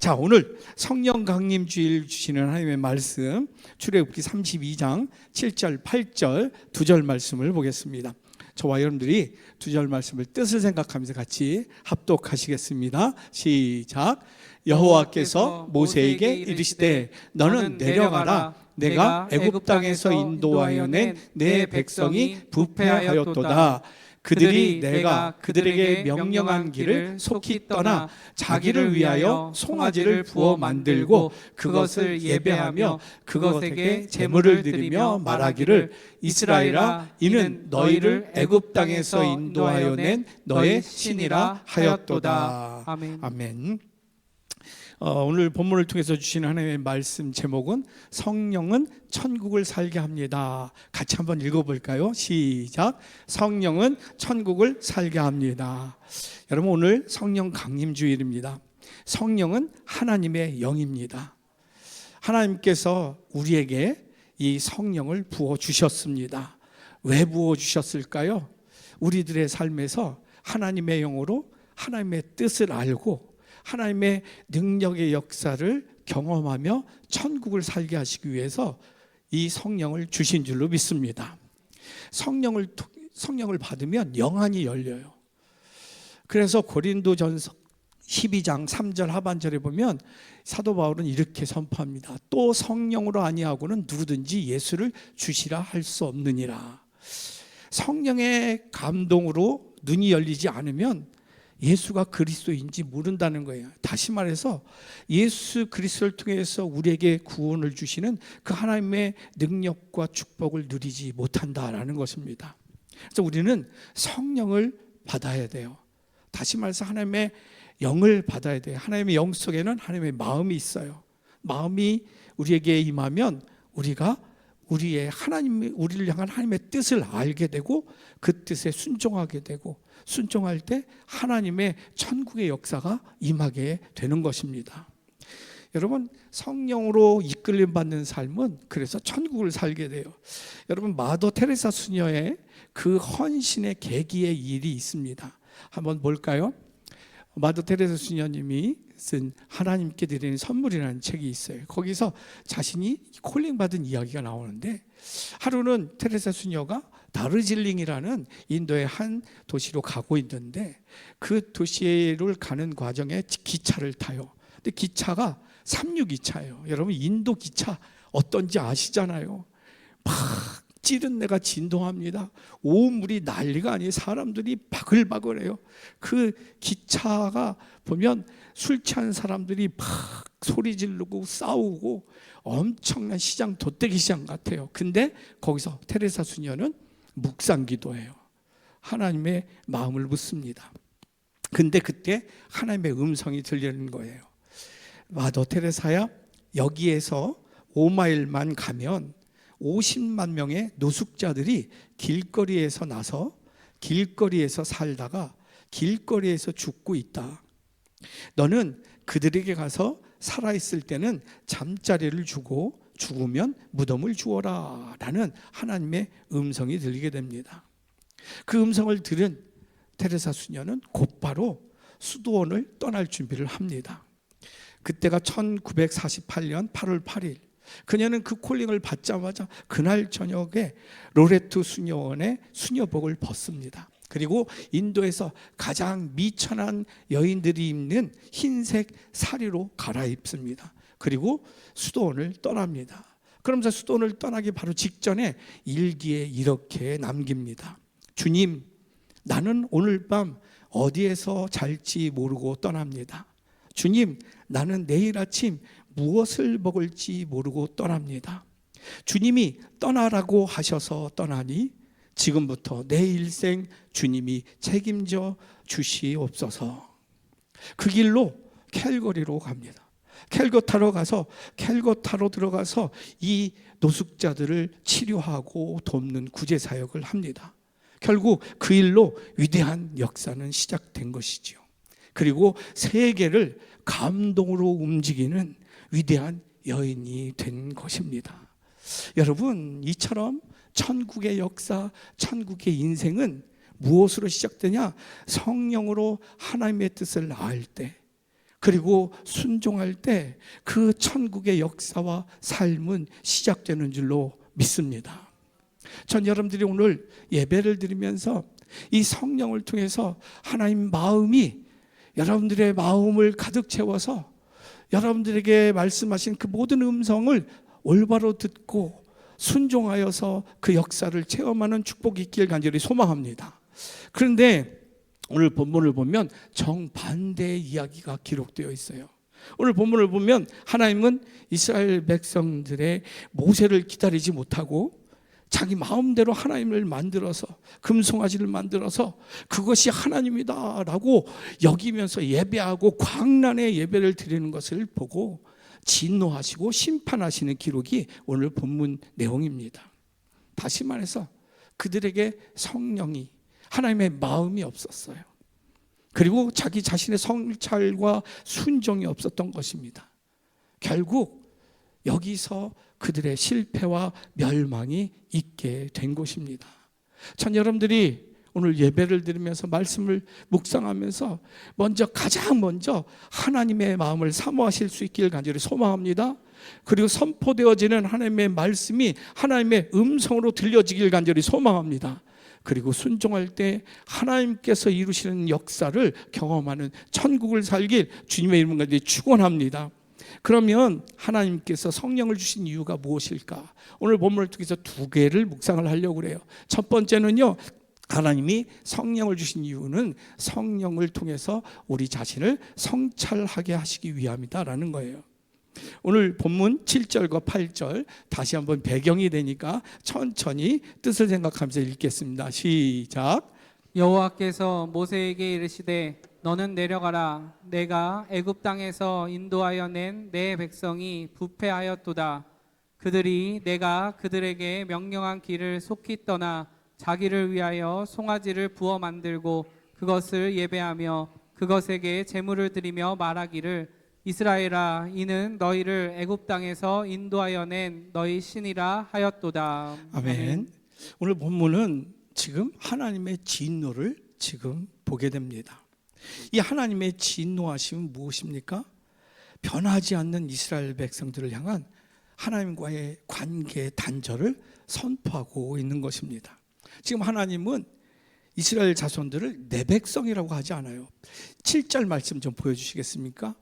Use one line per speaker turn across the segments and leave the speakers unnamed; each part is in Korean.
자, 오늘 성령 강림 주일 주시는 하나님의 말씀 출애굽기 32장 7절 8절 두 절 말씀을 보겠습니다. 저와 여러분들이 두 절 말씀을 뜻을 생각하면서 같이 합독하시겠습니다. 시작. 여호와께서 모세에게 이르시되 너는 내려가라. 내가 애굽 땅에서 인도하여 낸 내 백성이 부패하였도다. 그들이 내가 그들에게 명령한 길을 속히 떠나 자기를 위하여 송아지를 부어 만들고 그것을 예배하며 그것에게 제물을 드리며 말하기를 이스라엘아, 이는 너희를 애굽 땅에서 인도하여 낸 너의 신이라 하였도다. 아멘. 오늘 본문을 통해서 주시는 하나님의 말씀 제목은 성령은 천국을 살게 합니다. 같이 한번 읽어볼까요? 시작. 성령은 천국을 살게 합니다. 여러분, 오늘 성령 강림 주일입니다. 성령은 하나님의 영입니다. 하나님께서 우리에게 이 성령을 부어주셨습니다. 왜 부어주셨을까요? 우리들의 삶에서 하나님의 영으로 하나님의 뜻을 알고 하나님의 능력의 역사를 경험하며 천국을 살게 하시기 위해서 이 성령을 주신 줄로 믿습니다. 성령을 받으면 영안이 열려요. 그래서 고린도전서 12장 3절 하반절에 보면 사도 바울은 이렇게 선포합니다. 또 성령으로 아니하고는 누구든지 예수를 주시라 할 수 없느니라. 성령의 감동으로 눈이 열리지 않으면 예수가 그리스도인지 모른다는 거예요. 다시 말해서 예수 그리스도를 통해서 우리에게 구원을 주시는 그 하나님의 능력과 축복을 누리지 못한다라는 것입니다. 그래서 우리는 성령을 받아야 돼요. 다시 말해서 하나님의 영을 받아야 돼요. 하나님의 영 속에는 하나님의 마음이 있어요. 마음이 우리에게 임하면 우리가 우리를 향한 하나님의 뜻을 알게 되고 그 뜻에 순종하게 되고 순종할 때 하나님의 천국의 역사가 임하게 되는 것입니다. 여러분, 성령으로 이끌림 받는 삶은 그래서 천국을 살게 돼요. 여러분, 마더 테레사 수녀의 그 헌신의 계기의 일이 있습니다. 한번 볼까요? 마더 테레사 수녀님이 쓴 하나님께 드리는 선물이라는 책이 있어요. 거기서 자신이 콜링 받은 이야기가 나오는데, 하루는 테레사 수녀가 다르질링이라는 인도의 한 도시로 가고 있는데 그 도시를 가는 과정에 기차를 타요. 근데 기차가 362차예요. 여러분, 인도 기차 어떤지 아시잖아요. 막 찌른 내가 진동합니다. 오물이 난리가 아니에요. 사람들이 바글바글해요. 그 기차가 보면 술 취한 사람들이 막 소리 지르고 싸우고 엄청난 시장, 돗대기 시장 같아요. 근데 거기서 테레사 수녀는 묵상 기도해요. 하나님의 마음을 묻습니다. 근데 그때 하나님의 음성이 들리는 거예요. 너 테레사야, 여기에서 5마일만 가면 50만 명의 노숙자들이 길거리에서 나서 길거리에서 살다가 길거리에서 죽고 있다. 너는 그들에게 가서 살아있을 때는 잠자리를 주고 죽으면 무덤을 주어라 라는 하나님의 음성이 들리게 됩니다. 그 음성을 들은 테레사 수녀는 곧바로 수도원을 떠날 준비를 합니다. 그때가 1948년 8월 8일. 그녀는 그 콜링을 받자마자 그날 저녁에 로레투 수녀원의 수녀복을 벗습니다. 그리고 인도에서 가장 미천한 여인들이 입는 흰색 사리로 갈아입습니다. 그리고 수도원을 떠납니다. 그러면서 수도원을 떠나기 바로 직전에 일기에 이렇게 남깁니다. 주님, 나는 오늘 밤 어디에서 잘지 모르고 떠납니다. 주님, 나는 내일 아침 무엇을 먹을지 모르고 떠납니다. 주님이 떠나라고 하셔서 떠나니 지금부터 내 일생 주님이 책임져 주시옵소서. 그 길로 캘거리로 갑니다. 캘거타로 들어가서 이 노숙자들을 치료하고 돕는 구제 사역을 합니다. 결국 그 일로 위대한 역사는 시작된 것이죠. 그리고 세계를 감동으로 움직이는 위대한 여인이 된 것입니다. 여러분, 이처럼 천국의 역사, 천국의 인생은 무엇으로 시작되냐? 성령으로 하나님의 뜻을 알 때, 그리고 순종할 때 그 천국의 역사와 삶은 시작되는 줄로 믿습니다. 전 여러분들이 오늘 예배를 드리면서 이 성령을 통해서 하나님 마음이 여러분들의 마음을 가득 채워서 여러분들에게 말씀하신 그 모든 음성을 올바로 듣고 순종하여서 그 역사를 체험하는 축복이 있길 간절히 소망합니다. 그런데 오늘 본문을 보면 정반대의 이야기가 기록되어 있어요. 오늘 본문을 보면 하나님은 이스라엘 백성들의 모세를 기다리지 못하고 자기 마음대로 하나님을 만들어서 금송아지를 만들어서 그것이 하나님이다라고 여기면서 예배하고 광란의 예배를 드리는 것을 보고 진노하시고 심판하시는 기록이 오늘 본문 내용입니다. 다시 말해서 그들에게 성령이 하나님의 마음이 없었어요. 그리고 자기 자신의 성찰과 순종이 없었던 것입니다. 결국 여기서 그들의 실패와 멸망이 있게 된 것입니다. 전 여러분들이 오늘 예배를 드리면서 말씀을 묵상하면서 가장 먼저 하나님의 마음을 사모하실 수 있기를 간절히 소망합니다. 그리고 선포되어지는 하나님의 말씀이 하나님의 음성으로 들려지길 간절히 소망합니다. 그리고 순종할 때 하나님께서 이루시는 역사를 경험하는 천국을 살길 주님의 이름으로 축원합니다. 그러면 하나님께서 성령을 주신 이유가 무엇일까? 오늘 본문을 통해서 두 개를 묵상을 하려고 그래요. 첫 번째는요, 하나님이 성령을 주신 이유는 성령을 통해서 우리 자신을 성찰하게 하시기 위함이다라는 거예요. 오늘 본문 7절과 8절 다시 한번 배경이 되니까 천천히 뜻을 생각하면서 읽겠습니다. 시작.
여호와께서 모세에게 이르시되 너는 내려가라. 내가 애굽 땅에서 인도하여 낸 내 백성이 부패하였도다. 그들이 내가 그들에게 명령한 길을 속히 떠나 자기를 위하여 송아지를 부어 만들고 그것을 예배하며 그것에게 제물을 드리며 말하기를 이스라엘아, 이는 너희를 애굽 땅에서 인도하여 낸 너희 신이라 하였도다.
아멘. 오늘 본문은 지금 하나님의 진노를 지금 보게 됩니다. 이 하나님의 진노하심은 무엇입니까? 변하지 않는 이스라엘 백성들을 향한 하나님과의 관계 단절을 선포하고 있는 것입니다. 지금 하나님은 이스라엘 자손들을 내 백성이라고 하지 않아요. 7절 말씀 좀 보여주시겠습니까?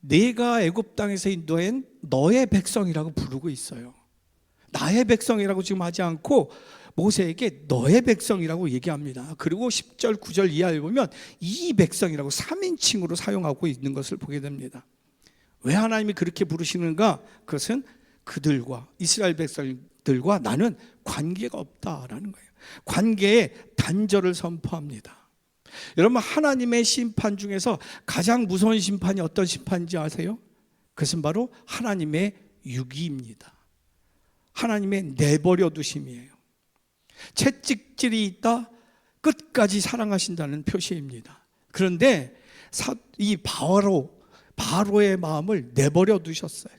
내가 애굽 땅에서 인도한 너의 백성이라고 부르고 있어요. 나의 백성이라고 지금 하지 않고 모세에게 너의 백성이라고 얘기합니다. 그리고 10절 9절 이하에 보면 이 백성이라고 3인칭으로 사용하고 있는 것을 보게 됩니다. 왜 하나님이 그렇게 부르시는가? 그것은 그들과 이스라엘 백성들과 나는 관계가 없다라는 거예요. 관계의 단절을 선포합니다. 여러분, 하나님의 심판 중에서 가장 무서운 심판이 어떤 심판인지 아세요? 그것은 바로 하나님의 유기입니다. 하나님의 내버려 두심이에요. 채찍질이 있다, 끝까지 사랑하신다는 표시입니다. 그런데 이 바로의 마음을 내버려 두셨어요.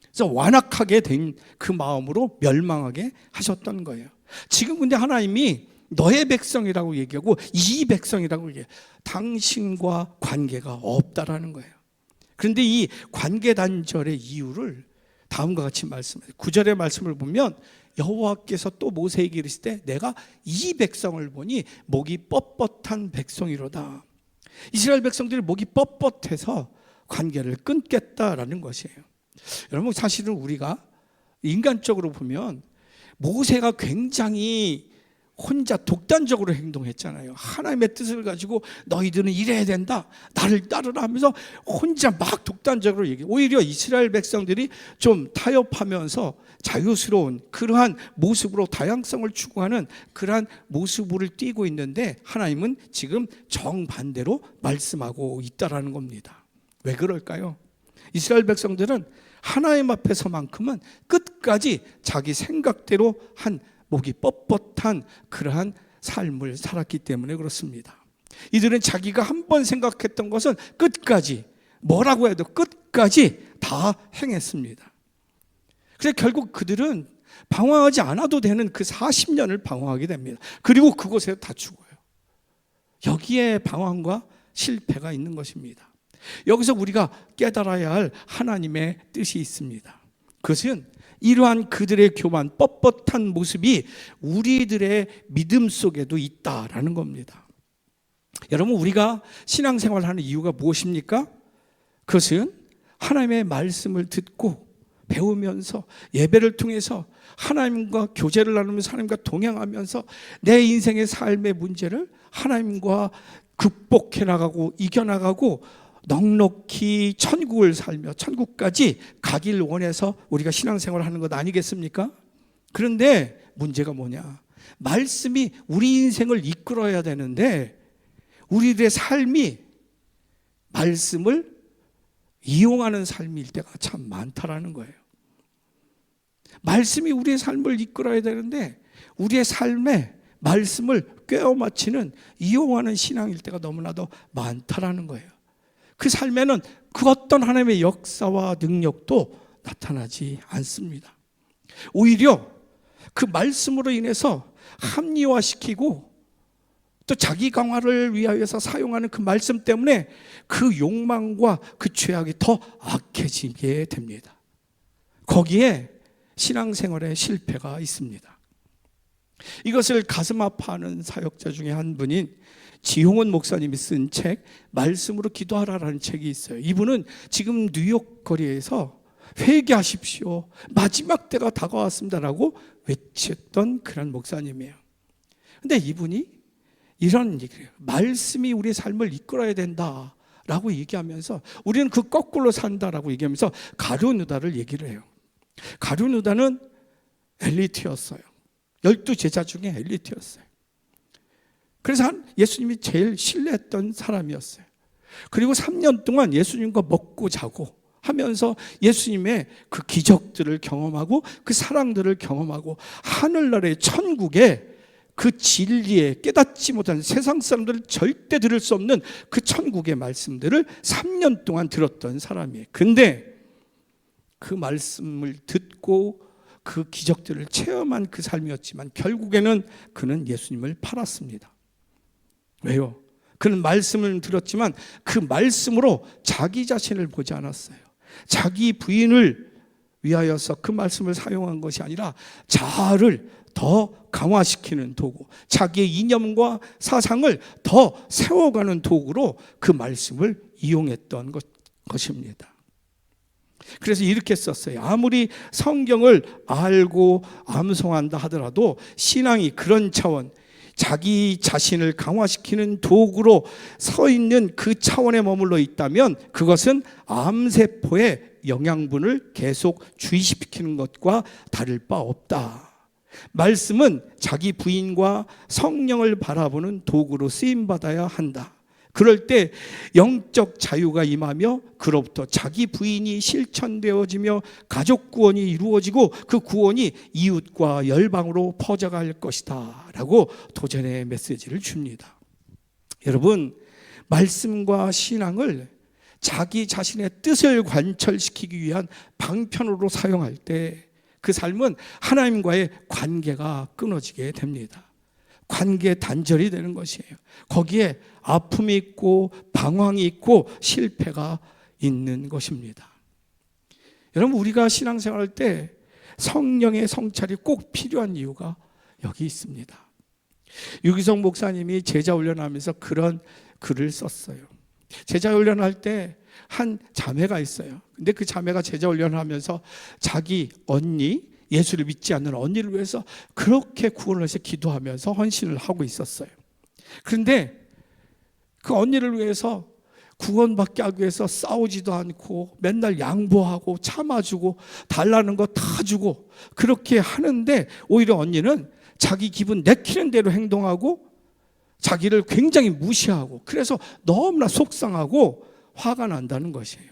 그래서 완악하게 된 그 마음으로 멸망하게 하셨던 거예요. 지금 근데 하나님이 너의 백성이라고 얘기하고 이 백성이라고 얘기해요. 당신과 관계가 없다라는 거예요. 그런데 이 관계 단절의 이유를 다음과 같이 말씀해요. 9절의 말씀을 보면 여호와께서 또 모세에게 이르시되 내가 이 백성을 보니 목이 뻣뻣한 백성이로다. 이스라엘 백성들이 목이 뻣뻣해서 관계를 끊겠다라는 것이에요. 여러분, 사실은 우리가 인간적으로 보면 모세가 굉장히 혼자 독단적으로 행동했잖아요. 하나님의 뜻을 가지고 너희들은 이래야 된다, 나를 따르라 하면서 혼자 막 독단적으로 얘기해요. 오히려 이스라엘 백성들이 좀 타협하면서 자유스러운 그러한 모습으로 다양성을 추구하는 그러한 모습을 띠고 있는데 하나님은 지금 정반대로 말씀하고 있다라는 겁니다. 왜 그럴까요? 이스라엘 백성들은 하나님 앞에서만큼은 끝까지 자기 생각대로 한 목이 뻣뻣한 그러한 삶을 살았기 때문에 그렇습니다. 이들은 자기가 한 번 생각했던 것은 끝까지, 뭐라고 해도 끝까지 다 행했습니다. 그래서 결국 그들은 방황하지 않아도 되는 그 40년을 방황하게 됩니다. 그리고 그곳에 다 죽어요. 여기에 방황과 실패가 있는 것입니다. 여기서 우리가 깨달아야 할 하나님의 뜻이 있습니다. 그것은 이러한 그들의 교만, 뻣뻣한 모습이 우리들의 믿음 속에도 있다라는 겁니다. 여러분, 우리가 신앙생활을 하는 이유가 무엇입니까? 그것은 하나님의 말씀을 듣고 배우면서 예배를 통해서 하나님과 교제를 나누면서 하나님과 동행하면서 내 인생의 삶의 문제를 하나님과 극복해 나가고 이겨나가고 넉넉히 천국을 살며 천국까지 가길 원해서 우리가 신앙생활을 하는 것 아니겠습니까? 그런데 문제가 뭐냐? 말씀이 우리 인생을 이끌어야 되는데 우리들의 삶이 말씀을 이용하는 삶일 때가 참 많다라는 거예요. 말씀이 우리의 삶을 이끌어야 되는데 우리의 삶에 말씀을 꿰어 맞추는 이용하는 신앙일 때가 너무나도 많다라는 거예요. 그 삶에는 그 어떤 하나님의 역사와 능력도 나타나지 않습니다. 오히려 그 말씀으로 인해서 합리화시키고 또 자기 강화를 위하여서 사용하는 그 말씀 때문에 그 욕망과 그 죄악이 더 악해지게 됩니다. 거기에 신앙생활의 실패가 있습니다. 이것을 가슴 아파하는 사역자 중에 한 분인 지홍원 목사님이 쓴 책 말씀으로 기도하라라는 책이 있어요. 이분은 지금 뉴욕 거리에서 회개하십시오, 마지막 때가 다가왔습니다라고 외쳤던 그런 목사님이에요. 근데 이분이 이런 얘기를 해요. 말씀이 우리의 삶을 이끌어야 된다라고 얘기하면서 우리는 그 거꾸로 산다라고 얘기하면서 가룟유다를 얘기를 해요. 가룟유다는 엘리트였어요. 12제자 중에 엘리트였어요. 그래서 예수님이 제일 신뢰했던 사람이었어요. 그리고 3년 동안 예수님과 먹고 자고 하면서 예수님의 그 기적들을 경험하고 그 사랑들을 경험하고 하늘나라의 천국에 그 진리에 깨닫지 못한 세상 사람들은 절대 들을 수 없는 그 천국의 말씀들을 3년 동안 들었던 사람이에요. 근데 그 말씀을 듣고 그 기적들을 체험한 그 삶이었지만 결국에는 그는 예수님을 팔았습니다. 왜요? 그는 말씀을 들었지만 그 말씀으로 자기 자신을 보지 않았어요. 자기 부인을 위하여서 그 말씀을 사용한 것이 아니라 자아를 더 강화시키는 도구, 자기의 이념과 사상을 더 세워가는 도구로 그 말씀을 이용했던 것입니다. 그래서 이렇게 썼어요. 아무리 성경을 알고 암송한다 하더라도 신앙이 그런 차원, 자기 자신을 강화시키는 도구로 서 있는 그 차원에 머물러 있다면 그것은 암세포의 영양분을 계속 주입시키는 것과 다를 바 없다. 말씀은 자기 부인과 성령을 바라보는 도구로 쓰임받아야 한다. 그럴 때 영적 자유가 임하며 그로부터 자기 부인이 실천되어지며 가족 구원이 이루어지고 그 구원이 이웃과 열방으로 퍼져갈 것이다 라고 도전의 메시지를 줍니다. 여러분, 말씀과 신앙을 자기 자신의 뜻을 관철시키기 위한 방편으로 사용할 때 그 삶은 하나님과의 관계가 끊어지게 됩니다. 관계 단절이 되는 것이에요. 거기에 아픔이 있고 방황이 있고 실패가 있는 것입니다. 여러분, 우리가 신앙생활할 때 성령의 성찰이 꼭 필요한 이유가 여기 있습니다. 유기성 목사님이 제자 훈련하면서 그런 글을 썼어요. 제자 훈련할 때 한 자매가 있어요. 근데 그 자매가 제자 훈련을 하면서 자기 언니, 예수를 믿지 않는 언니를 위해서 그렇게 구원을 해서 기도하면서 헌신을 하고 있었어요. 그런데 그 언니를 위해서 구원받게 하기 위해서 싸우지도 않고 맨날 양보하고 참아주고 달라는 거 다 주고 그렇게 하는데 오히려 언니는 자기 기분 내키는 대로 행동하고 자기를 굉장히 무시하고 그래서 너무나 속상하고 화가 난다는 것이에요.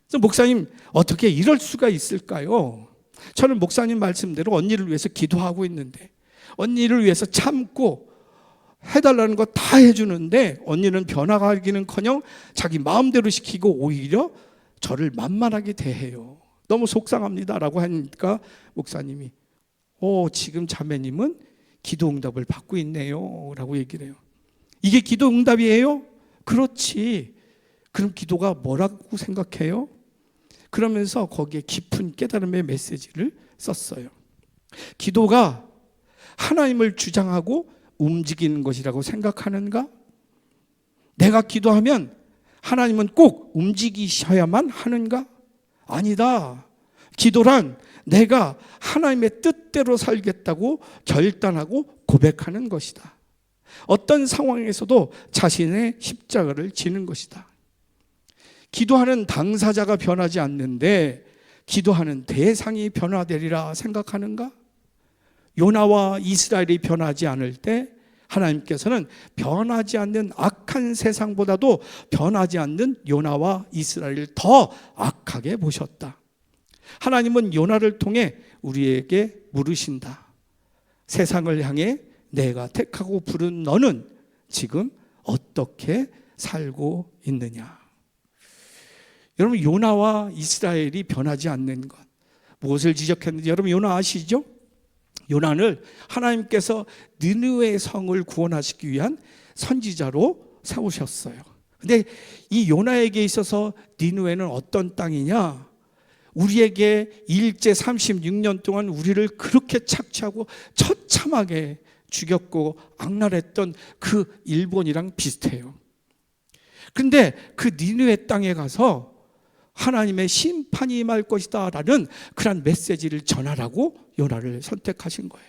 그래서 목사님, 어떻게 이럴 수가 있을까요? 저는 목사님 말씀대로 언니를 위해서 기도하고 있는데 언니를 위해서 참고 해달라는 거 다 해주는데 언니는 변화가기는커녕 자기 마음대로 시키고 오히려 저를 만만하게 대해요. 너무 속상합니다 라고 하니까 목사님이 지금 자매님은 기도응답을 받고 있네요 라고 얘기를 해요. 이게 기도응답이에요? 그렇지. 그럼 기도가 뭐라고 생각해요? 그러면서 거기에 깊은 깨달음의 메시지를 썼어요. 기도가 하나님을 주장하고 움직이는 것이라고 생각하는가? 내가 기도하면 하나님은 꼭 움직이셔야만 하는가? 아니다. 기도란 내가 하나님의 뜻대로 살겠다고 결단하고 고백하는 것이다. 어떤 상황에서도 자신의 십자가를 지는 것이다. 기도하는 당사자가 변하지 않는데 기도하는 대상이 변화되리라 생각하는가? 요나와 이스라엘이 변하지 않을 때 하나님께서는 변하지 않는 악한 세상보다도 변하지 않는 요나와 이스라엘을 더 악하게 보셨다. 하나님은 요나를 통해 우리에게 물으신다. 세상을 향해 내가 택하고 부른 너는 지금 어떻게 살고 있느냐? 여러분, 요나와 이스라엘이 변하지 않는 것, 무엇을 지적했는지 여러분 요나 아시죠? 요나를 하나님께서 느느웨 성을 구원하시기 위한 선지자로 세우셨어요. 근데 이 요나에게 있어서 니느웨는 어떤 땅이냐? 우리에게 일제 36년 동안 우리를 그렇게 착취하고 처참하게 죽였고 악랄했던 그 일본이랑 비슷해요. 그런데 그 니느웨 땅에 가서 하나님의 심판이 임할 것이다 라는 그런 메시지를 전하라고 요나를 선택하신 거예요.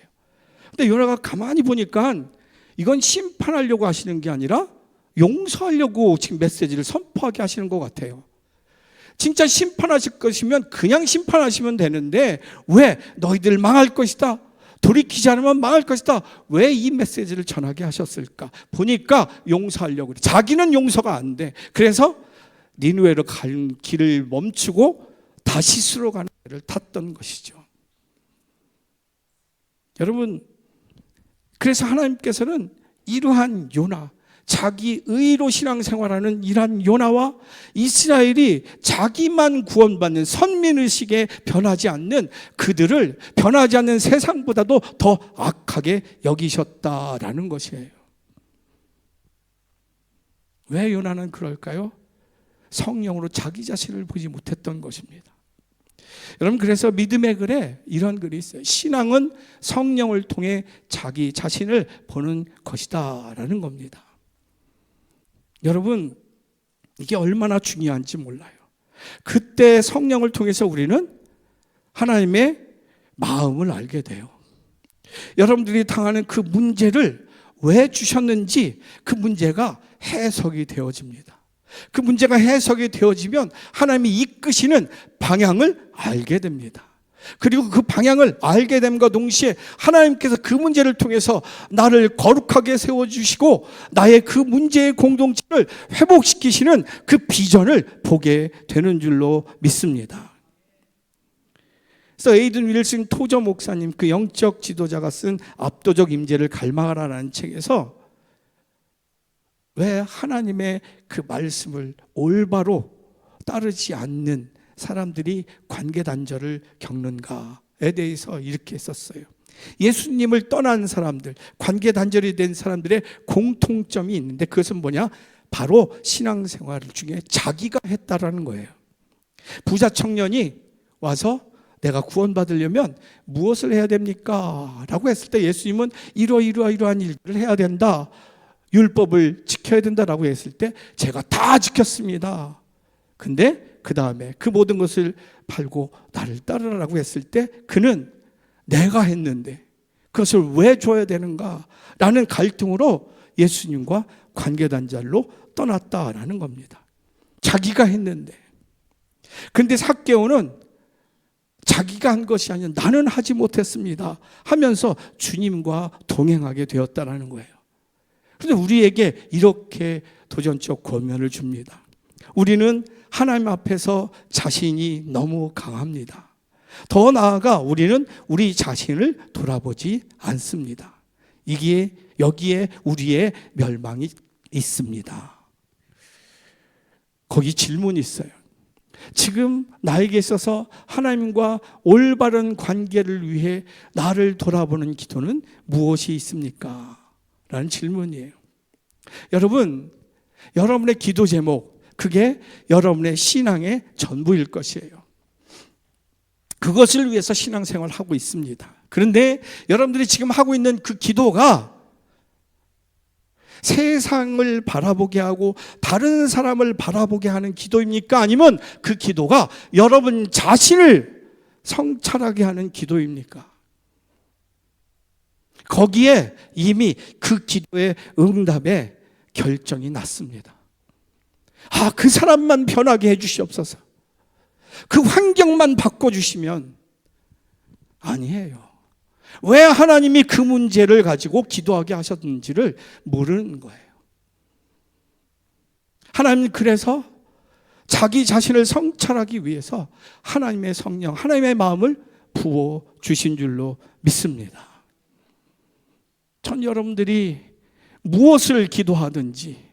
근데 요나가 가만히 보니까 이건 심판하려고 하시는 게 아니라 용서하려고 지금 메시지를 선포하게 하시는 것 같아요. 진짜 심판하실 것이면 그냥 심판하시면 되는데 왜 너희들 망할 것이다, 돌이키지 않으면 망할 것이다, 왜 이 메시지를 전하게 하셨을까? 보니까 용서하려고 그래. 자기는 용서가 안 돼. 그래서 니느웨로 가는 길을 멈추고 다시스로 가는 길을 탔던 것이죠. 여러분, 그래서 하나님께서는 이러한 요나, 자기 의로 신앙생활하는 이러한 요나와 이스라엘이 자기만 구원받는 선민의식에 변하지 않는 그들을 변하지 않는 세상보다도 더 악하게 여기셨다라는 것이에요. 왜 요나는 그럴까요? 성령으로 자기 자신을 보지 못했던 것입니다. 여러분, 그래서 믿음의 글에 이런 글이 있어요. 신앙은 성령을 통해 자기 자신을 보는 것이다 라는 겁니다. 여러분, 이게 얼마나 중요한지 몰라요. 그때 성령을 통해서 우리는 하나님의 마음을 알게 돼요. 여러분들이 당하는 그 문제를 왜 주셨는지 그 문제가 해석이 되어집니다. 그 문제가 해석이 되어지면 하나님이 이끄시는 방향을 알게 됩니다. 그리고 그 방향을 알게 됨과 동시에 하나님께서 그 문제를 통해서 나를 거룩하게 세워주시고 나의 그 문제의 공동체를 회복시키시는 그 비전을 보게 되는 줄로 믿습니다. 그래서 에이든 윌슨 토저 목사님, 그 영적 지도자가 쓴 압도적 임재를 갈망하라는 책에서 왜 하나님의 그 말씀을 올바로 따르지 않는 사람들이 관계 단절을 겪는가에 대해서 이렇게 썼어요. 예수님을 떠난 사람들, 관계 단절이 된 사람들의 공통점이 있는데 그것은 뭐냐? 바로 신앙생활 중에 자기가 했다라는 거예요. 부자 청년이 와서 내가 구원받으려면 무엇을 해야 됩니까? 라고 했을 때 예수님은 이러한 일들을 해야 된다, 율법을 지켜야 된다라고 했을 때 제가 다 지켰습니다. 근데 그 다음에 그 모든 것을 팔고 나를 따르라고 했을 때 그는 내가 했는데 그것을 왜 줘야 되는가 라는 갈등으로 예수님과 관계단절로 떠났다라는 겁니다. 자기가 했는데. 근데 삭개오는 자기가 한 것이 아니라 나는 하지 못했습니다 하면서 주님과 동행하게 되었다라는 거예요. 그런데 우리에게 이렇게 도전적 권면을 줍니다. 우리는 하나님 앞에서 자신이 너무 강합니다. 더 나아가 우리는 우리 자신을 돌아보지 않습니다. 여기에 우리의 멸망이 있습니다. 거기 질문이 있어요. 지금 나에게 있어서 하나님과 올바른 관계를 위해 나를 돌아보는 기도는 무엇이 있습니까? 라는 질문이에요. 여러분, 여러분의 기도 제목 그게 여러분의 신앙의 전부일 것이에요. 그것을 위해서 신앙생활을 하고 있습니다. 그런데 여러분들이 지금 하고 있는 그 기도가 세상을 바라보게 하고 다른 사람을 바라보게 하는 기도입니까? 아니면 그 기도가 여러분 자신을 성찰하게 하는 기도입니까? 거기에 이미 그 기도의 응답에 결정이 났습니다. 그 사람만 변하게 해주시옵소서. 그 환경만 바꿔주시면. 아니에요. 왜 하나님이 그 문제를 가지고 기도하게 하셨는지를 모르는 거예요. 하나님은 그래서 자기 자신을 성찰하기 위해서 하나님의 성령, 하나님의 마음을 부어주신 줄로 믿습니다. 전 여러분들이 무엇을 기도하든지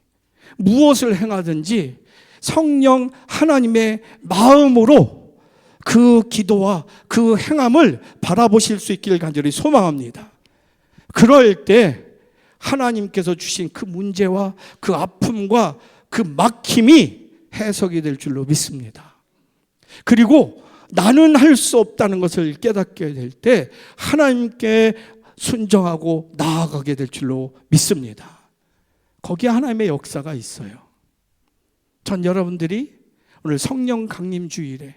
무엇을 행하든지 성령 하나님의 마음으로 그 기도와 그 행함을 바라보실 수 있기를 간절히 소망합니다. 그럴 때 하나님께서 주신 그 문제와 그 아픔과 그 막힘이 해석이 될 줄로 믿습니다. 그리고 나는 할 수 없다는 것을 깨닫게 될 때 하나님께 순종하고 나아가게 될 줄로 믿습니다. 거기에 하나님의 역사가 있어요. 전 여러분들이 오늘 성령 강림 주일에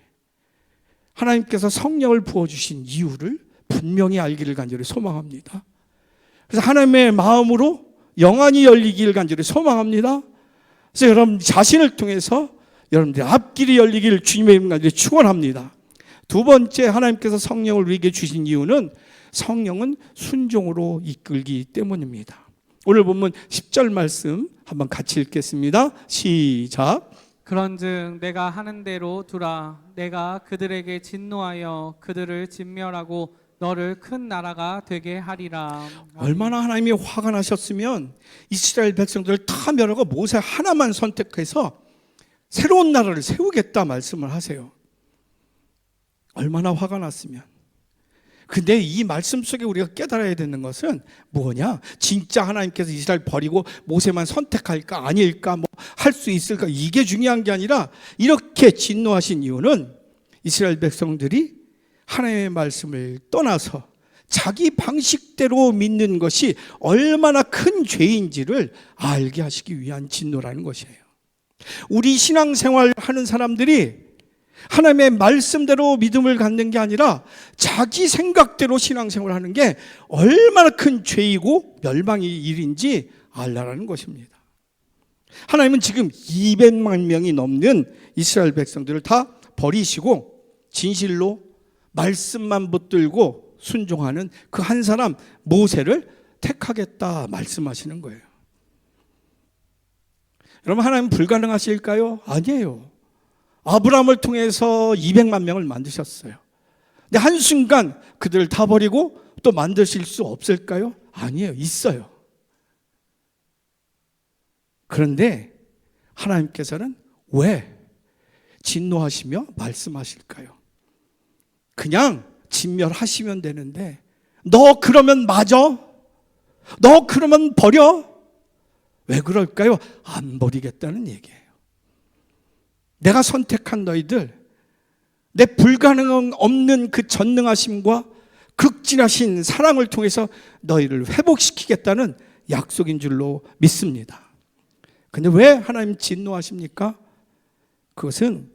하나님께서 성령을 부어주신 이유를 분명히 알기를 간절히 소망합니다. 그래서 하나님의 마음으로 영안이 열리기를 간절히 소망합니다. 그래서 여러분 자신을 통해서 여러분들의 앞길이 열리기를 주님의 이름 간절히 축원합니다. 두 번째, 하나님께서 성령을 우리에게 주신 이유는 성령은 순종으로 이끌기 때문입니다. 오늘 본문 10절 말씀 한번 같이 읽겠습니다. 시작.
그런즉 내가 하는 대로 두라. 내가 그들에게 진노하여 그들을 진멸하고 너를 큰 나라가 되게 하리라.
얼마나 하나님이 화가 나셨으면 이스라엘 백성들을 다 멸하고 모세 하나만 선택해서 새로운 나라를 세우겠다 말씀을 하세요. 얼마나 화가 났으면. 근데 이 말씀 속에 우리가 깨달아야 되는 것은 뭐냐? 진짜 하나님께서 이스라엘 버리고 모세만 선택할까 아닐까 할 수 있을까, 이게 중요한 게 아니라 이렇게 진노하신 이유는 이스라엘 백성들이 하나님의 말씀을 떠나서 자기 방식대로 믿는 것이 얼마나 큰 죄인지를 알게 하시기 위한 진노라는 것이에요. 우리 신앙생활 하는 사람들이 하나님의 말씀대로 믿음을 갖는 게 아니라 자기 생각대로 신앙생활을 하는 게 얼마나 큰 죄이고 멸망의 일인지 알라라는 것입니다. 하나님은 지금 200만 명이 넘는 이스라엘 백성들을 다 버리시고 진실로 말씀만 붙들고 순종하는 그 한 사람 모세를 택하겠다 말씀하시는 거예요. 여러분, 하나님 불가능하실까요? 아니에요. 아브라함을 통해서 200만 명을 만드셨어요. 근데 한순간 그들을 다 버리고 또 만드실 수 없을까요? 아니에요. 있어요. 그런데 하나님께서는 왜 진노하시며 말씀하실까요? 그냥 진멸하시면 되는데 너 그러면 맞아? 너 그러면 버려? 왜 그럴까요? 안 버리겠다는 얘기예요. 내가 선택한 너희들, 내 불가능 없는 그 전능하심과 극진하신 사랑을 통해서 너희를 회복시키겠다는 약속인 줄로 믿습니다. 근데 왜 하나님 진노하십니까? 그것은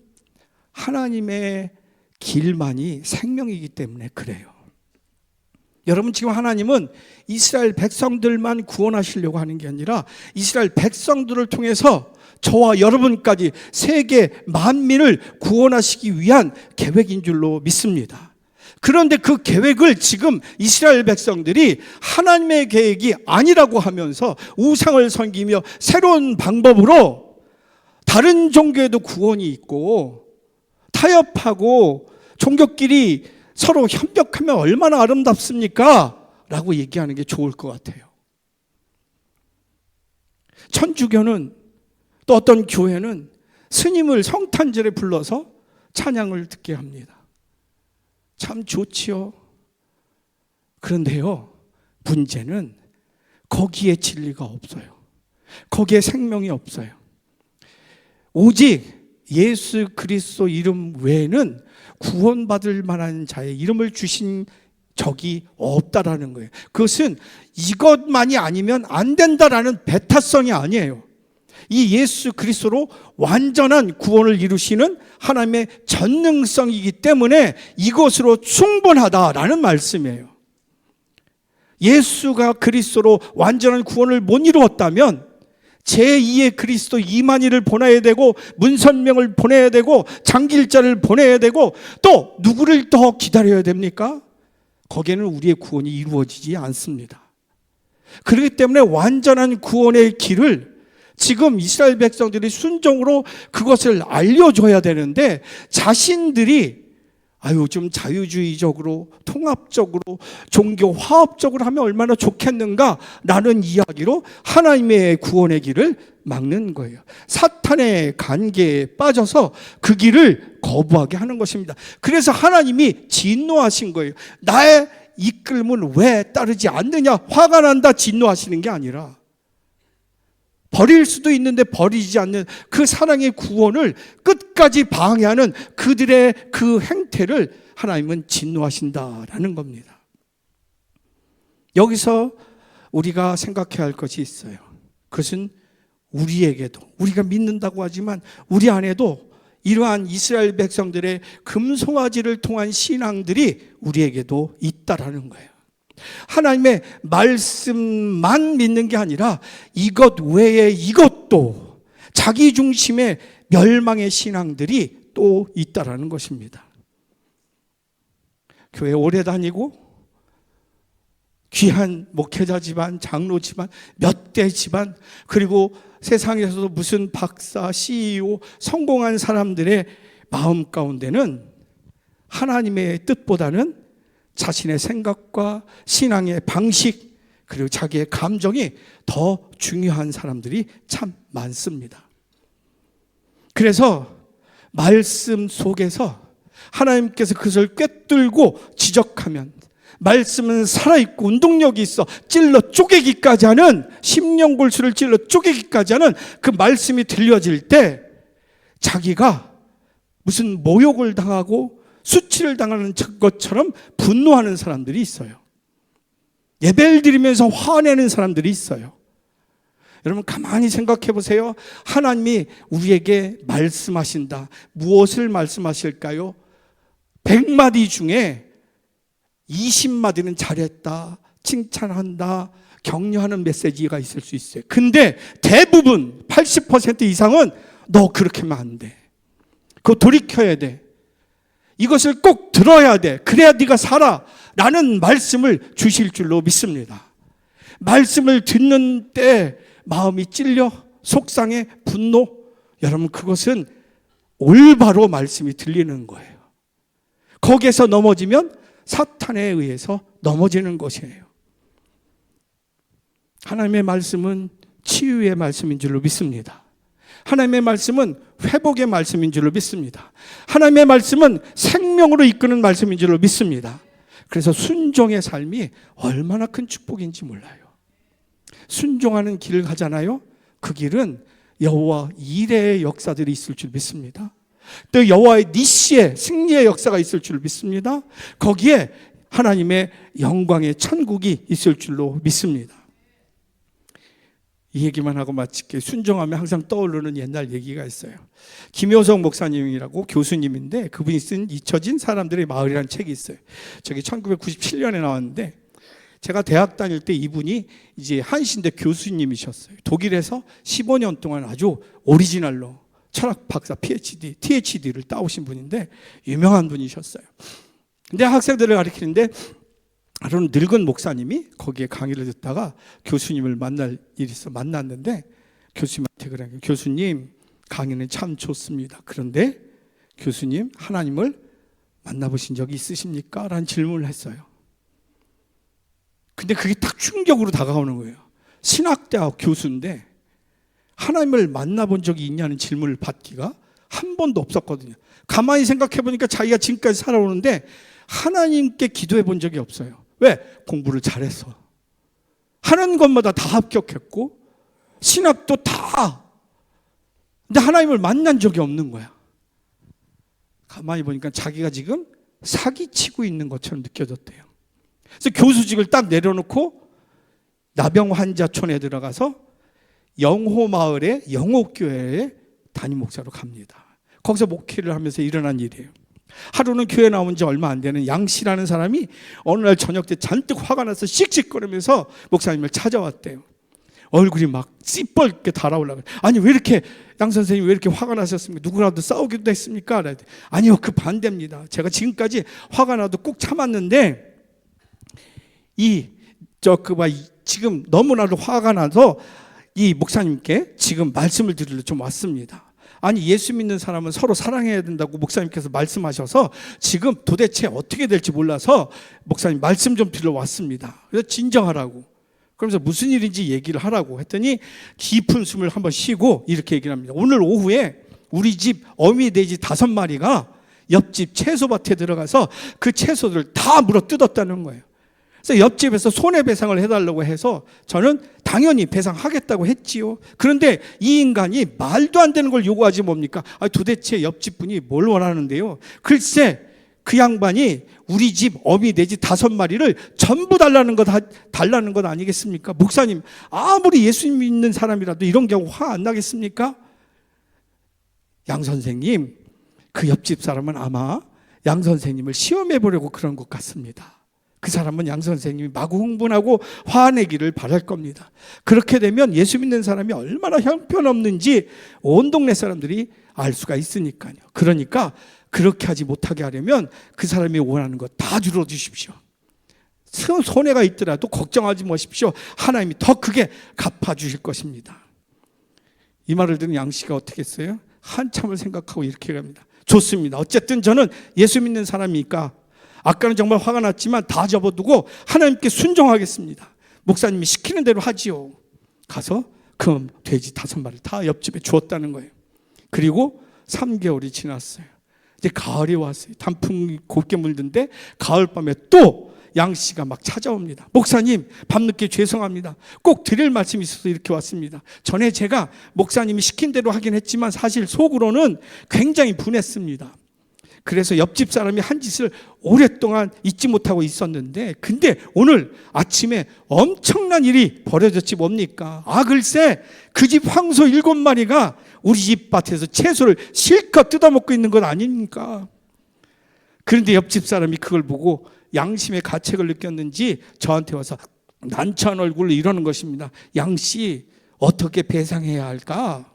하나님의 길만이 생명이기 때문에 그래요. 여러분, 지금 하나님은 이스라엘 백성들만 구원하시려고 하는 게 아니라 이스라엘 백성들을 통해서 저와 여러분까지 세계 만민을 구원하시기 위한 계획인 줄로 믿습니다. 그런데 그 계획을 지금 이스라엘 백성들이 하나님의 계획이 아니라고 하면서 우상을 섬기며 새로운 방법으로 다른 종교에도 구원이 있고 타협하고 종교끼리 서로 협력하면 얼마나 아름답습니까? 라고 얘기하는 게 좋을 것 같아요. 천주교는 또 어떤 교회는 스님을 성탄절에 불러서 찬양을 듣게 합니다. 참 좋지요. 그런데요, 문제는 거기에 진리가 없어요. 거기에 생명이 없어요. 오직 예수 그리스도 이름 외에는 구원받을 만한 자의 이름을 주신 적이 없다라는 거예요. 그것은 이것만이 아니면 안 된다라는 배타성이 아니에요. 이 예수 그리스도로 완전한 구원을 이루시는 하나님의 전능성이기 때문에 이것으로 충분하다라는 말씀이에요. 예수가 그리스도로 완전한 구원을 못 이루었다면 제2의 그리스도 이만희를 보내야 되고 문선명을 보내야 되고 장길자를 보내야 되고 또 누구를 더 기다려야 됩니까? 거기에는 우리의 구원이 이루어지지 않습니다. 그렇기 때문에 완전한 구원의 길을 지금 이스라엘 백성들이 순종으로 그것을 알려줘야 되는데 자신들이 좀 자유주의적으로 통합적으로 종교 화합적으로 하면 얼마나 좋겠는가라는 이야기로 하나님의 구원의 길을 막는 거예요. 사탄의 관계에 빠져서 그 길을 거부하게 하는 것입니다. 그래서 하나님이 진노하신 거예요. 나의 이끌림은 왜 따르지 않느냐, 화가 난다 진노하시는 게 아니라 버릴 수도 있는데 버리지 않는 그 사랑의 구원을 끝까지 방해하는 그들의 그 행태를 하나님은 진노하신다라는 겁니다. 여기서 우리가 생각해야 할 것이 있어요. 그것은 우리에게도, 우리가 믿는다고 하지만 우리 안에도 이러한 이스라엘 백성들의 금송아지를 통한 신앙들이 우리에게도 있다라는 거예요. 하나님의 말씀만 믿는 게 아니라 이것 외에 이것도 자기 중심의 멸망의 신앙들이 또 있다라는 것입니다. 교회 오래 다니고 귀한 목회자 집안, 장로 집안, 몇 대 집안, 그리고 세상에서도 무슨 박사, CEO, 성공한 사람들의 마음 가운데는 하나님의 뜻보다는 자신의 생각과 신앙의 방식 그리고 자기의 감정이 더 중요한 사람들이 참 많습니다. 그래서 말씀 속에서 하나님께서 그것을 꿰뚫고 지적하면 말씀은 살아있고 운동력이 있어 찔러 쪼개기까지 하는 심령골수를 찔러 쪼개기까지 하는 그 말씀이 들려질 때 자기가 무슨 모욕을 당하고 수치를 당하는 것처럼 분노하는 사람들이 있어요. 예배를 드리면서 화내는 사람들이 있어요. 여러분 가만히 생각해 보세요. 하나님이 우리에게 말씀하신다. 무엇을 말씀하실까요? 100마디 중에 20마디는 잘했다, 칭찬한다, 격려하는 메시지가 있을 수 있어요. 근데 대부분 80% 이상은 너 그렇게 하면 안 돼. 그거 돌이켜야 돼. 이것을 꼭 들어야 돼. 그래야 네가 살아. 라는 말씀을 주실 줄로 믿습니다. 말씀을 듣는 때 마음이 찔려 속상해 분노, 여러분 그것은 올바로 말씀이 들리는 거예요. 거기에서 넘어지면 사탄에 의해서 넘어지는 것이에요. 하나님의 말씀은 치유의 말씀인 줄로 믿습니다. 하나님의 말씀은 회복의 말씀인 줄로 믿습니다. 하나님의 말씀은 생명으로 이끄는 말씀인 줄로 믿습니다. 그래서 순종의 삶이 얼마나 큰 축복인지 몰라요. 순종하는 길을 가잖아요. 그 길은 여호와 이레의 역사들이 있을 줄 믿습니다. 또 여호와의 니시의 승리의 역사가 있을 줄 믿습니다. 거기에 하나님의 영광의 천국이 있을 줄로 믿습니다. 이 얘기만 하고 마칠게요. 순종하면 항상 떠오르는 옛날 얘기가 있어요. 김효성 목사님이라고 교수님인데 그분이 쓴 잊혀진 사람들의 마을이라는 책이 있어요. 저기 1997년에 나왔는데 제가 대학 다닐 때 이분이 이제 한신대 교수님이셨어요. 독일에서 15년 동안 아주 오리지널로 철학 박사 THD를 따오신 분인데 유명한 분이셨어요. 근데 학생들을 가르치는데 아주 늙은 목사님이 거기에 강의를 듣다가 교수님을 만날 일이 있어 만났는데 교수님한테 그래요. 교수님 강의는 참 좋습니다. 그런데 교수님 하나님을 만나보신 적이 있으십니까? 라는 질문을 했어요. 근데 그게 딱 충격으로 다가오는 거예요. 신학대학 교수인데 하나님을 만나본 적이 있냐는 질문을 받기가 한 번도 없었거든요. 가만히 생각해 보니까 자기가 지금까지 살아오는데 하나님께 기도해 본 적이 없어요. 왜? 공부를 잘해서. 하는 것마다 다 합격했고 신학도 다 근데 하나님을 만난 적이 없는 거야. 가만히 보니까 자기가 지금 사기치고 있는 것처럼 느껴졌대요. 그래서 교수직을 딱 내려놓고 나병 환자촌에 들어가서 영호마을의 영호교회에 담임 목사로 갑니다. 거기서 목회를 하면서 일어난 일이에요. 하루는 교회 나온 지 얼마 안 되는 양씨라는 사람이 어느 날 저녁 때 잔뜩 화가 나서 씩씩거리면서 목사님을 찾아왔대요. 얼굴이 막 찌뻘게 달아올라가요. 아니 왜 이렇게 양 선생님 왜 이렇게 화가 나셨습니까? 누구라도 싸우기도 했습니까? 아니요, 그 반대입니다. 제가 지금까지 화가 나도 꾹 참았는데 지금 너무나도 화가 나서 이 목사님께 지금 말씀을 드리러 좀 왔습니다. 아니 예수 믿는 사람은 서로 사랑해야 된다고 목사님께서 말씀하셔서 지금 도대체 어떻게 될지 몰라서 목사님 말씀 좀 드리러 왔습니다. 그래서 진정하라고. 그러면서 무슨 일인지 얘기를 하라고 했더니 깊은 숨을 한번 쉬고 이렇게 얘기를 합니다. 오늘 오후에 우리 집 어미 돼지 5마리가 옆집 채소밭에 들어가서 그 채소들을 다 물어 뜯었다는 거예요. 그래서 옆집에서 손해배상을 해달라고 해서 저는 당연히 배상하겠다고 했지요. 그런데 이 인간이 말도 안 되는 걸 요구하지 뭡니까? 도대체 옆집 분이 뭘 원하는데요? 글쎄 그 양반이 우리 집 어미 돼지 5마리를 전부 달라는 것 아니겠습니까? 목사님 아무리 예수 믿는 사람이라도 이런 경우 화 안 나겠습니까? 양 선생님, 그 옆집 사람은 아마 양 선생님을 시험해 보려고 그런 것 같습니다. 그 사람은 양 선생님이 마구 흥분하고 화내기를 바랄 겁니다. 그렇게 되면 예수 믿는 사람이 얼마나 형편없는지 온 동네 사람들이 알 수가 있으니까요. 그러니까 그렇게 하지 못하게 하려면 그 사람이 원하는 것 다 줄여주십시오. 손해가 있더라도 걱정하지 마십시오. 하나님이 더 크게 갚아주실 것입니다. 이 말을 들은 양 씨가 어떻게 했어요? 한참을 생각하고 이렇게 합니다. 좋습니다. 어쨌든 저는 예수 믿는 사람이니까 아까는 정말 화가 났지만 다 접어두고 하나님께 순종하겠습니다. 목사님이 시키는 대로 하지요. 가서 그 돼지 5마리를 다 옆집에 주었다는 거예요. 그리고 3개월이 지났어요. 이제 가을이 왔어요. 단풍이 곱게 물든데 가을밤에 또 양 씨가 막 찾아옵니다. 목사님 밤늦게 죄송합니다. 꼭 드릴 말씀이 있어서 이렇게 왔습니다. 전에 제가 목사님이 시킨 대로 하긴 했지만 사실 속으로는 굉장히 분했습니다. 그래서 옆집 사람이 한 짓을 오랫동안 잊지 못하고 있었는데 근데 오늘 아침에 엄청난 일이 벌어졌지 뭡니까? 글쎄 그 집 황소 7마리가 우리 집 밭에서 채소를 실컷 뜯어먹고 있는 것 아닙니까? 그런데 옆집 사람이 그걸 보고 양심의 가책을 느꼈는지 저한테 와서 난처한 얼굴로 이러는 것입니다. 양씨 어떻게 배상해야 할까?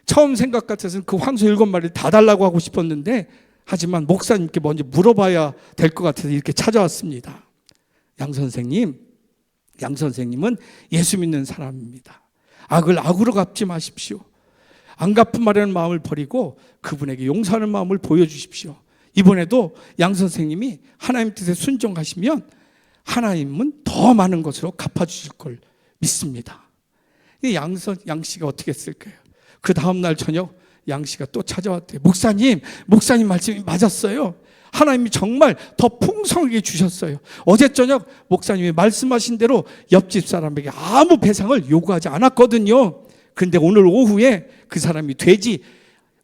처음 생각 같아서는 그 황소 7마리를 다 달라고 하고 싶었는데 하지만 목사님께 먼저 물어봐야 될 것 같아서 이렇게 찾아왔습니다. 양 선생님은 예수 믿는 사람입니다. 악을 악으로 갚지 마십시오. 안 갚으마려는 마음을 버리고 그분에게 용서하는 마음을 보여주십시오. 이번에도 양 선생님이 하나님 뜻에 순종하시면 하나님은 더 많은 것으로 갚아주실 걸 믿습니다. 양 씨가 어떻게 했을까요? 그 다음날 저녁 양 씨가 또 찾아왔대요. 목사님 말씀이 맞았어요. 하나님이 정말 더 풍성하게 주셨어요. 어제 저녁 목사님이 말씀하신 대로 옆집 사람에게 아무 배상을 요구하지 않았거든요. 그런데 오늘 오후에 그 사람이 돼지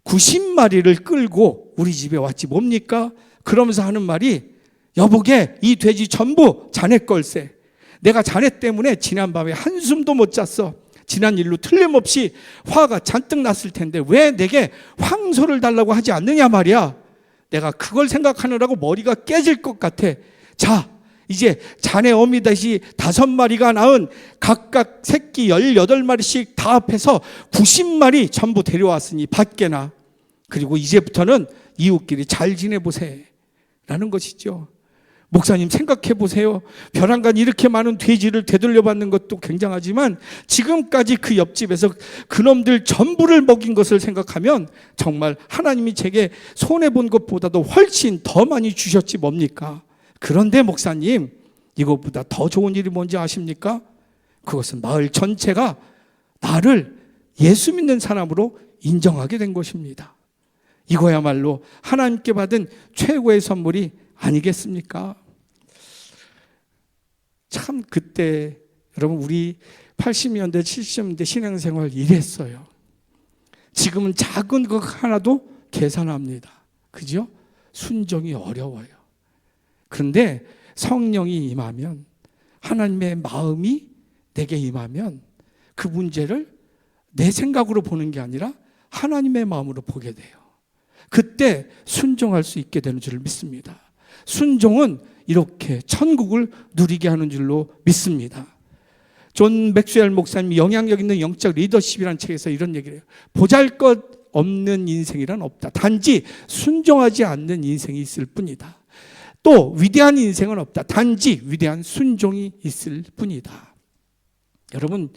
90마리를 끌고 우리 집에 왔지 뭡니까? 그러면서 하는 말이 여보게 이 돼지 전부 자네 걸세. 내가 자네 때문에 지난밤에 한숨도 못 잤어. 지난 일로 틀림없이 화가 잔뜩 났을 텐데 왜 내게 황소를 달라고 하지 않느냐 말이야. 내가 그걸 생각하느라고 머리가 깨질 것 같아. 자, 이제 자네 어미 돼지 5마리가 낳은 각각 새끼 18마리씩 다 합해서 90마리 전부 데려왔으니 밖에나. 그리고 이제부터는 이웃끼리 잘 지내보세 라는 것이죠. 목사님 생각해 보세요. 벼랑간 이렇게 많은 돼지를 되돌려받는 것도 굉장하지만 지금까지 그 옆집에서 그놈들 전부를 먹인 것을 생각하면 정말 하나님이 제게 손해본 것보다도 훨씬 더 많이 주셨지 뭡니까? 그런데 목사님 이것보다 더 좋은 일이 뭔지 아십니까? 그것은 마을 전체가 나를 예수 믿는 사람으로 인정하게 된 것입니다. 이거야말로 하나님께 받은 최고의 선물이 아니겠습니까? 참 그때 여러분 우리 80년대 70년대 신앙생활 이랬어요. 지금은 작은 것 하나도 계산합니다. 그죠? 순종이 어려워요. 그런데 성령이 임하면, 하나님의 마음이 내게 임하면 그 문제를 내 생각으로 보는 게 아니라 하나님의 마음으로 보게 돼요. 그때 순종할 수 있게 되는 줄 믿습니다. 순종은 이렇게 천국을 누리게 하는 줄로 믿습니다. 존 맥스웰 목사님이 영향력 있는 영적 리더십이라는 책에서 이런 얘기를 해요. 보잘것없는 인생이란 없다. 단지 순종하지 않는 인생이 있을 뿐이다. 또 위대한 인생은 없다. 단지 위대한 순종이 있을 뿐이다. 여러분,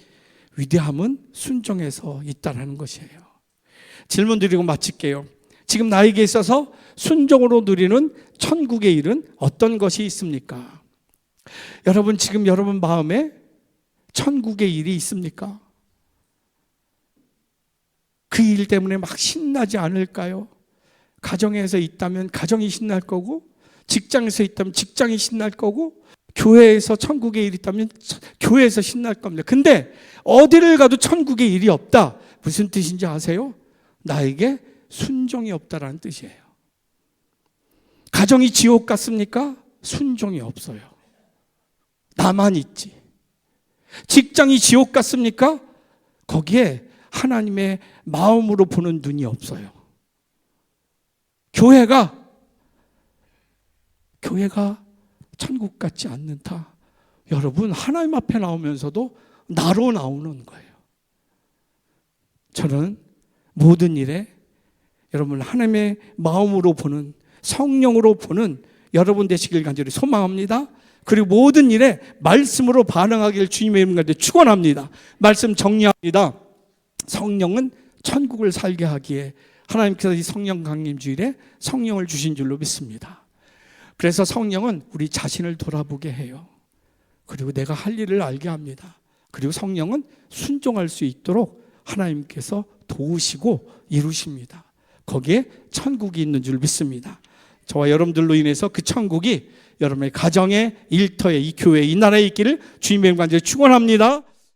위대함은 순종에서 있다는 것이에요. 질문 드리고 마칠게요. 지금 나에게 있어서 순종으로 누리는 천국의 일은 어떤 것이 있습니까? 여러분, 지금 여러분 마음에 천국의 일이 있습니까? 그 일 때문에 막 신나지 않을까요? 가정에서 있다면 가정이 신날 거고, 직장에서 있다면 직장이 신날 거고, 교회에서 천국의 일이 있다면 교회에서 신날 겁니다. 근데 어디를 가도 천국의 일이 없다. 무슨 뜻인지 아세요? 나에게 순종이 없다라는 뜻이에요. 가정이 지옥 같습니까? 순종이 없어요. 나만 있지. 직장이 지옥 같습니까? 거기에 하나님의 마음으로 보는 눈이 없어요. 교회가 천국 같지 않는다. 여러분, 하나님 앞에 나오면서도 나로 나오는 거예요. 저는 모든 일에 여러분 하나님의 마음으로 보는, 성령으로 보는 여러분 되시길 간절히 소망합니다. 그리고 모든 일에 말씀으로 반응하기를 주님의 이름 가운데 축원합니다. 말씀 정리합니다. 성령은 천국을 살게 하기에 하나님께서 이 성령 강림 주일에 성령을 주신 줄로 믿습니다. 그래서 성령은 우리 자신을 돌아보게 해요. 그리고 내가 할 일을 알게 합니다. 그리고 성령은 순종할 수 있도록 하나님께서 도우시고 이루십니다. 거기에 천국이 있는 줄 믿습니다. 저와 여러분들로 인해서 그 천국이 여러분의 가정에, 일터에, 이 교회에, 이 나라에 있기를 주님의 이름 간절히 축원합니다.